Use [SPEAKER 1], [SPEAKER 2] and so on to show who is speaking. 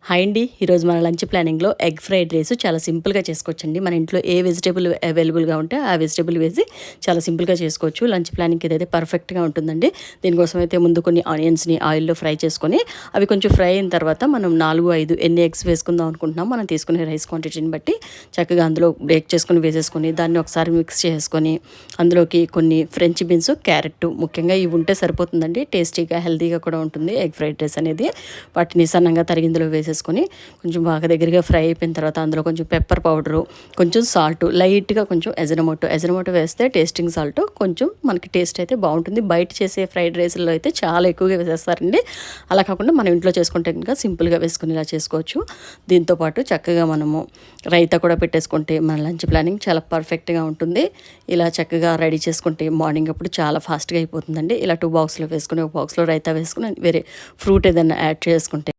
[SPEAKER 1] Hi అండి. ఈరోజు మన లంచ్ ప్లానింగ్లో ఎగ్ ఫ్రైడ్ రైస్ చాలా సింపుల్గా చేసుకోవచ్చండి. మన ఇంట్లో ఏ వెజిటేబుల్ అవైలబుల్గా ఉంటే ఆ వెజిటేబుల్ వేసి చాలా సింపుల్గా చేసుకోవచ్చు. లంచ్ ప్లానింగ్కి ఇదైతే పర్ఫెక్ట్గా ఉంటుందండి. దీనికోసం అయితే ముందు కొన్ని ఆనియన్స్ని ఆయిల్లో ఫ్రై చేసుకొని అవి కొంచెం ఫ్రై అయిన తర్వాత మనం 4-5 ఎన్ని ఎగ్స్ వేసుకుందాం అనుకుంటున్నాం మనం తీసుకునే రైస్ క్వాంటిటీని బట్టి చక్కగా అందులో బ్రేక్ చేసుకొని వేసేసుకొని దాన్ని ఒకసారి మిక్స్ చేసుకొని అందులోకి కొన్ని ఫ్రెంచ్ బీన్స్, క్యారెట్ ముఖ్యంగా ఇవి ఉంటే సరిపోతుందండి. టేస్టీగా హెల్తీగా కూడా ఉంటుంది ఎగ్ ఫ్రైడ్ రైస్ అనేది. వాటిని సన్నంగా తరిగిందులో వేసేసుకొని కొంచెం బాగా దగ్గరగా ఫ్రై అయిపోయిన తర్వాత అందులో కొంచెం పెప్పర్ పౌడరు, కొంచెం సాల్ట్, లైట్గా కొంచెం ఎజనమోటో వేస్తే టేస్టింగ్ సాల్ట్ కొంచెం మనకి టేస్ట్ అయితే బాగుంటుంది. బయట చేసే ఫ్రైడ్ రైస్లో అయితే చాలా ఎక్కువగా వేసేస్తారండి. అలా కాకుండా మనం ఇంట్లో చేసుకుంటే కనుక సింపుల్గా వేసుకుని ఇలా చేసుకోవచ్చు. దీంతోపాటు చక్కగా మనము రైతా కూడా పెట్టేసుకుంటే మన లంచ్ ప్లానింగ్ చాలా పర్ఫెక్ట్గా ఉంటుంది. ఇలా చక్కగా రెడీ చేసుకుంటే మార్నింగ్ అప్పుడు చాలా ఫాస్ట్గా అయిపోతుందండి. ఇలా 2 బాక్స్లో వేసుకుని ఒక బాక్స్లో రైతా వేసుకుని వేరే ఫ్రూట్ ఏదైనా యాడ్ చేసుకుంటే